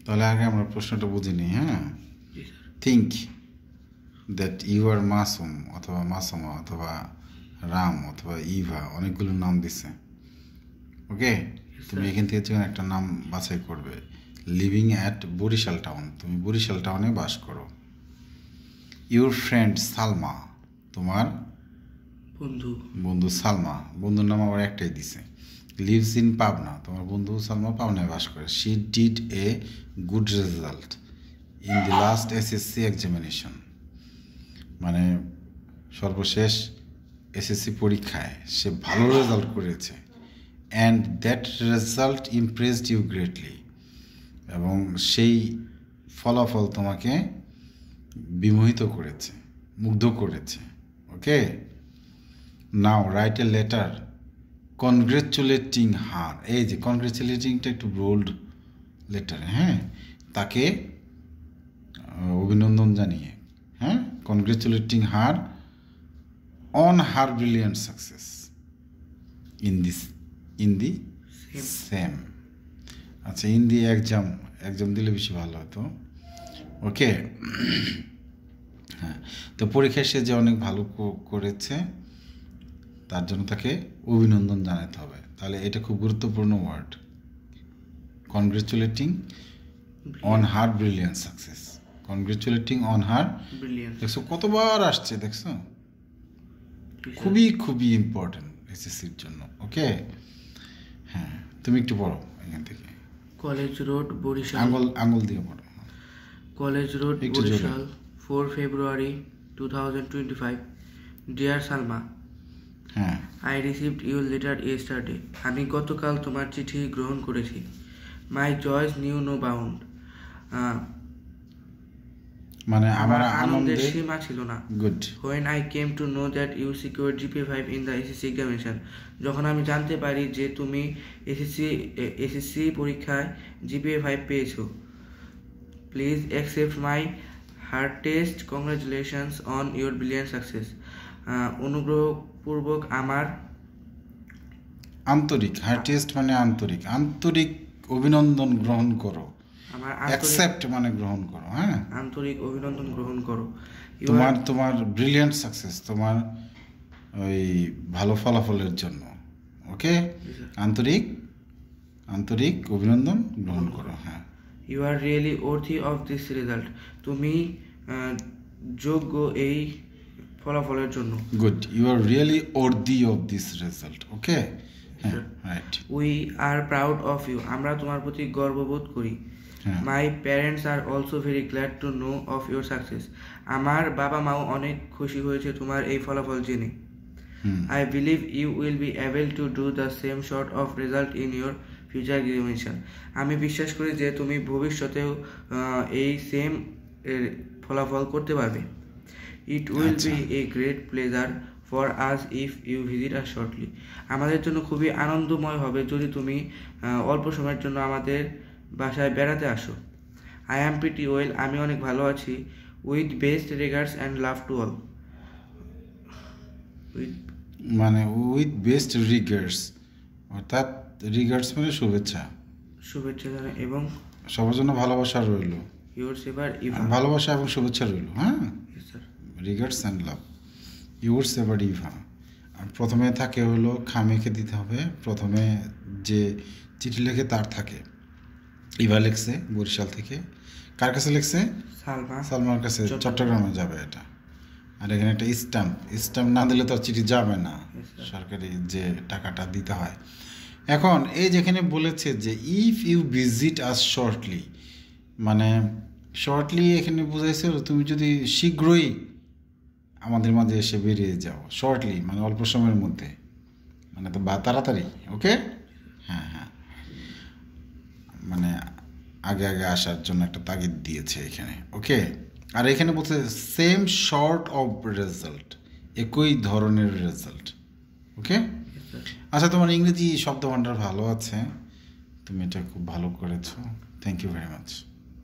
তাহলে আগে আমরা প্রশ্নটা বুঝিনি। হ্যাঁ, জি sir. Think that you are Masum অথবা মাসুমা অথবা রাম অথবা ইভা, অনেকগুলো নাম দিছে। ওকে, তুমি এখান থেকে যখন একটা নাম বাছাই করবে। লিভিং অ্যাট বরিশাল টাউন, তুমি বরিশাল টাউনে বাস করো। ইউর ফ্রেন্ড সালমা, তোমার বন্ধু সালমা, বন্ধুর নাম আবার একটাই দিছে। লিভস ইন পাবনা, তোমার বন্ধু সালমা পাবনায় বাস করে। She did a good result in the last SSC examination, মানে সর্বশেষ এসএসসি পরীক্ষায় সে ভালো রেজাল্ট করেছে। And that result impressed you greatly, এবং সেই ফলাফল তোমাকে বিমোহিত করেছে, মুগ্ধ করেছে। Okay, now write a letter congratulating her. এই যে কনগ্রেচুলেটিংটা একটু বোল্ড লেটার, হ্যাঁ, তাকে অভিনন্দন জানিয়ে, হ্যাঁ, congratulating her on her brilliant success in the same. আচ্ছা, ইন দি এক্সাম দিলে বেশি ভালো হতো। ওকে, হ্যাঁ, তো পরীক্ষায় সে যে অনেক ভালো করেছে তার জন্য তাকে অভিনন্দন জানাতে হবে। তাহলে এটা খুব গুরুত্বপূর্ণ word, congratulating on her brilliant success. Congratulating on her brilliant, দেখছো কতবার আসছে, দেখছো, খুবই খুবই ইম্পর্টেন্ট এসএসসির জন্য। ওকে, হ্যাঁ, তুমি একটু পড়ো এখান থেকে। কলেজ রোড বরিশাল, আঙুল দিয়ে পড়ো। College road Barishal, 4 February 2025. Dear Salma, হ্যাঁ, I received your letter yesterday. আমি গতকাল তোমার চিঠি গ্রহণ করেছি। My joys knew no bound, মানে আমার আনন্দের সীমা ছিল না। Good. When I came to know that you secured GPA 5 in the SSC examination, যখন আমি জানতে পারি যে তুমি এসএসসি পরীক্ষায় GPA 5 পেয়েছো। Please accept my heartiest congratulations on your brilliant success. অনুগ্রহপূর্বক আমার আন্তরিক, হার্টেস্ট মানে আন্তরিক অভিনন্দন গ্রহণ করো। আমার অ্যাকসেপ্ট মানে গ্রহণ করো, হ্যাঁ, আন্তরিক অভিনন্দন গ্রহণ করো। তোমার ব্রিলিয়ান্ট সাকসেস, তোমার ওই ভালো ফলাফলের জন্য। ওকে, আন্তরিক অভিনন্দন গ্রহণ করো। হ্যাঁ, you are really worthy of this result, তুমি যোগ্য এই ফলাফলের জন্য। Good, you are really worthy of this result. Okay, right. We are proud of you, আমরা তোমার প্রতি গর্ববোধ করি। My parents are also very glad to know of your success, আমার বাবা মাও অনেক খুশি হয়েছে তোমার এই ফলাফল জেনে। I believe you will be able to do the same sort of result in your future examination, আমি বিশ্বাস করি যে তুমি ভবিষ্যতেও এই সেম ফলাফল করতে পারবে। It will be a great pleasure for us if you visit us shortly, আমাদের জন্য খুবই আনন্দময় হবে যদি তুমি অল্প সময়ের জন্য আমাদের বাসায় বেড়াতে আসো। আই অ্যাম প্রিটি ওয়েল, আমি অনেক ভালো আছি। With best regards and love to all, মানে উইথ বেস্ট রিগার্ডস, অর্থাৎ রিগার্ডস মানে শুভেচ্ছা জানাই এবং সবার জন্য ভালোবাসা রইল। ইউর সেভার ইভা, ভালোবাসা এবং শুভেচ্ছা রইল। হ্যাঁ, রিগার্ডস অ্যান্ড লাভ, ইউর সেভার ইভা। আর প্রথমে থাকে হলো খামেকে দিতে হবে, প্রথমে যে চিঠি লেখে তার থাকে। ইভা লিখছে বরিশাল থেকে, কার কাছে লিখছে? সালমার কাছে, চট্টগ্রামে যাবে এটা। আর এখানে একটা স্ট্যাম্প না দিলে তো চিঠি যাবে না, সরকারি যে টাকাটা দিতে হয়। এখন এই যেখানে বলেছে যে if you visit us shortly, মানে শর্টলি এখানে বুঝাইছে তুমি যদি শীঘ্রই আমাদের মাঝে এসে বেরিয়ে যাও। শর্টলি মানে অল্প সময়ের মধ্যে, মানে তো তাড়াতাড়ি। ওকে, হ্যাঁ, মানে আগে আসার জন্য একটা তাগিদ দিয়েছে এখানে। ওকে, আর এখানে বলছে সেম শর্ট অফ রেজাল্ট, একই ধরনের রেজাল্ট। ওকে, আচ্ছা, তোমার ইংরেজি শব্দ ভাণ্ডার ভালো আছে, তুমি এটা খুব ভালো করেছো। Thank you very much.